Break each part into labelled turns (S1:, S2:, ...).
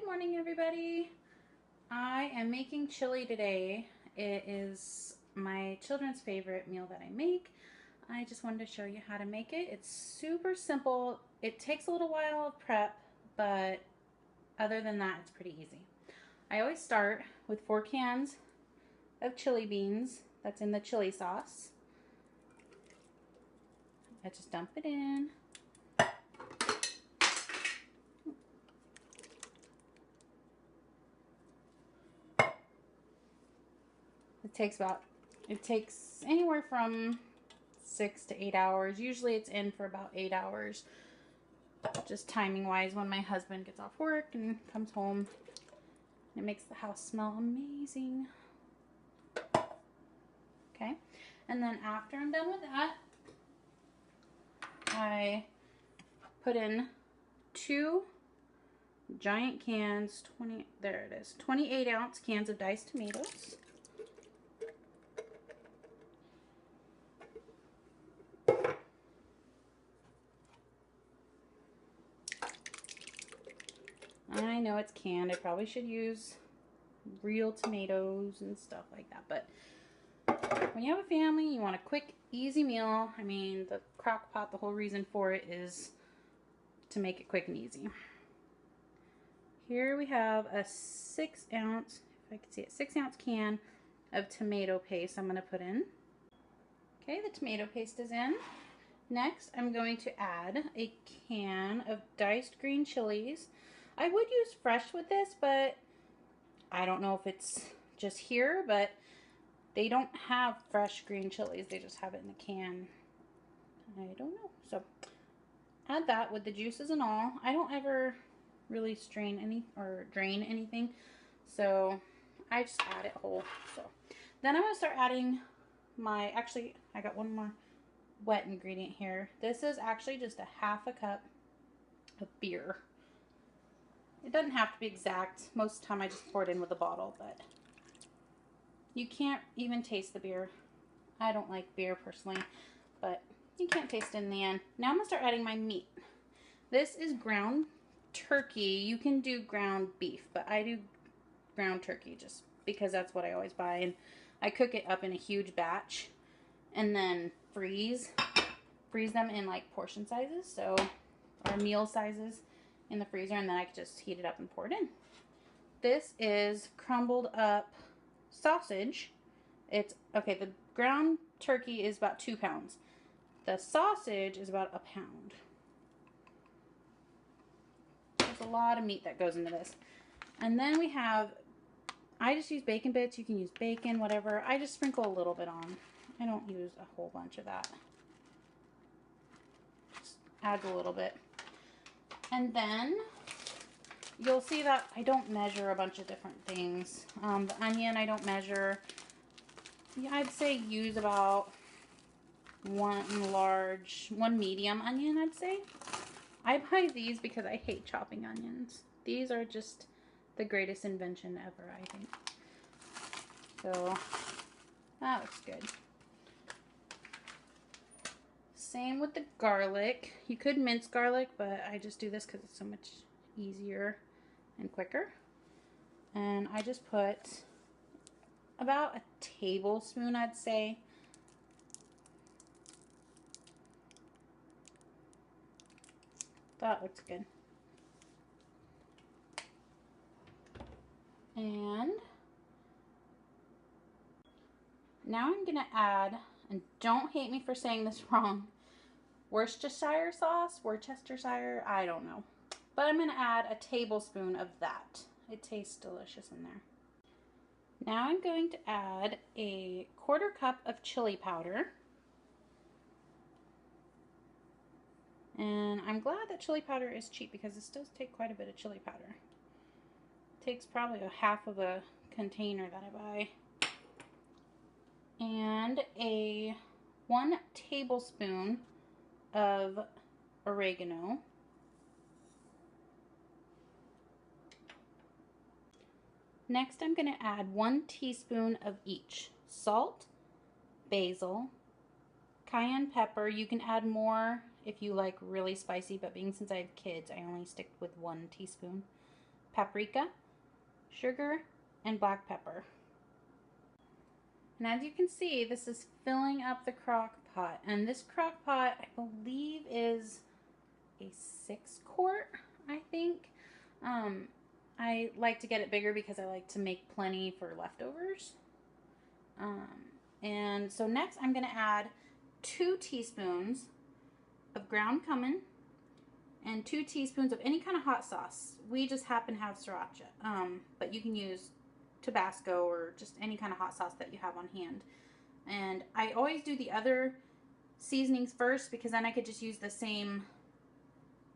S1: Good morning, everybody. I am making chili today. It is my children's favorite meal that I make. I just wanted to show you how to make it. It's super simple. It takes a little while of prep, but other than that, it's pretty easy. I always start with 4 cans of chili beans that's in the chili sauce. I just dump it in. It takes anywhere from 6 to 8 hours. Usually it's in for about 8 hours. Just timing wise when my husband gets off work and comes home. It makes the house smell amazing. Okay. And then after I'm done with that, I put in 2 giant cans, 28-ounce cans of diced tomatoes. I know it's canned. I probably should use real tomatoes and stuff like that, but when you have a family, you want a quick, easy meal. I mean, the crock pot, the whole reason for it is to make it quick and easy. Here we have a 6-ounce, if I can see it, 6-ounce can of tomato paste I'm going to put in. Okay, the tomato paste is in. Next, I'm going to add a can of diced green chilies. I would use fresh with this, but I don't know if it's just here, but they don't have fresh green chilies. They just have it in the can. I don't know. So add that with the juices and all. I don't ever really strain any or drain anything, so I just add it whole. So then I'm going to start adding actually I got one more wet ingredient here. This is actually just a half a cup of beer. It doesn't have to be exact. Most of the time I just pour it in with a bottle, but you can't even taste the beer. I don't like beer personally, but you can't taste it in the end. Now I'm going to start adding my meat. This is ground turkey. You can do ground beef, but I do ground turkey just because that's what I always buy. And I cook it up in a huge batch and then freeze them in like portion sizes, or meal sizes in the freezer, and then I can just heat it up and pour it in. This is crumbled up sausage. It's okay, the ground turkey is about 2 pounds. The sausage is about 1 pound. There's a lot of meat that goes into this. And then we have, I just use bacon bits. You can use bacon, whatever. I just sprinkle a little bit on. I don't use a whole bunch of that. Just adds a little bit. And then you'll see that I don't measure a bunch of different things. The onion I don't measure. Yeah, I'd say use about one medium onion, I'd say. I buy these because I hate chopping onions. These are just the greatest invention ever, I think. So that looks good. Same with the garlic. You could mince garlic, but I just do this because it's so much easier and quicker. And I just put about a tablespoon, I'd say. That looks good. And now I'm gonna add, and don't hate me for saying this wrong, Worcestershire sauce, I don't know. But I'm gonna add a tablespoon of that. It tastes delicious in there. Now I'm going to add a 1/4 cup of chili powder. And I'm glad that chili powder is cheap because this does take quite a bit of chili powder. It takes probably a half of a container that I buy. And a 1 tablespoon of oregano. Next, I'm going to add 1 teaspoon of each. Salt, basil, cayenne pepper. You can add more if you like really spicy, but since I have kids, I only stick with 1 teaspoon. paprika, sugar, and black pepper. And as you can see, this is filling up the crock pot. And this crock pot, I believe, is a 6-quart, I think. I like to get it bigger because I like to make plenty for leftovers. And so next I'm going to add 2 teaspoons of ground cumin and 2 teaspoons of any kind of hot sauce. We just happen to have sriracha, but you can use Tabasco or just any kind of hot sauce that you have on hand. And I always do the other seasonings first because then I could just use the same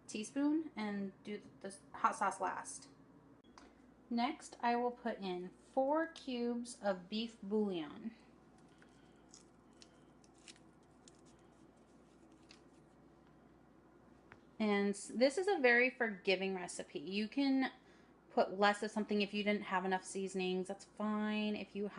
S1: teaspoon and do the hot sauce last. Next, I will put in 4 cubes of beef bouillon. And this is a very forgiving recipe. You can put less of something if you didn't have enough seasonings. That's fine. If you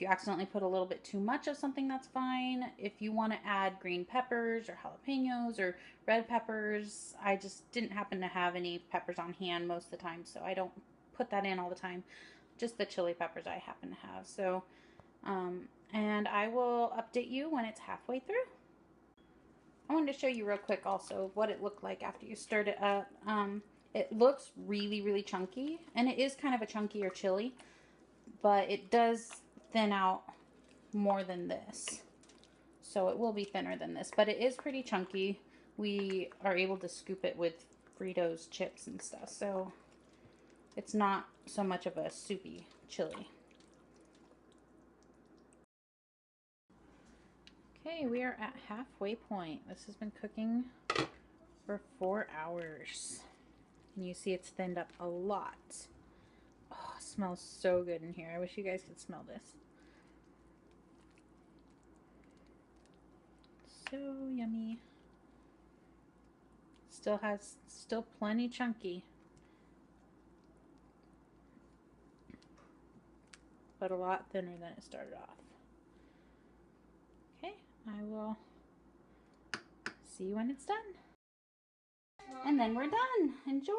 S1: accidentally put a little bit too much of something, that's fine. If you want to add green peppers or jalapenos or red peppers, I just didn't happen to have any peppers on hand most of the time, so I don't put that in all the time. Just the chili peppers I happen to have. So, and I will update you when it's halfway through. I wanted to show you real quick also what it looked like after you stirred it up. It looks really, really chunky, and it is kind of a chunkier chili, but it does thin out more than this. So it will be thinner than this, but it is pretty chunky. We are able to scoop it with Fritos chips and stuff, so it's not so much of a soupy chili. Okay, we are at halfway point. This has been cooking for 4 hours. And you see it's thinned up a lot. Oh, it smells so good in here. I wish you guys could smell this. So yummy. Still plenty chunky. But a lot thinner than it started off. Okay, I will see you when it's done. And then we're done. Enjoy!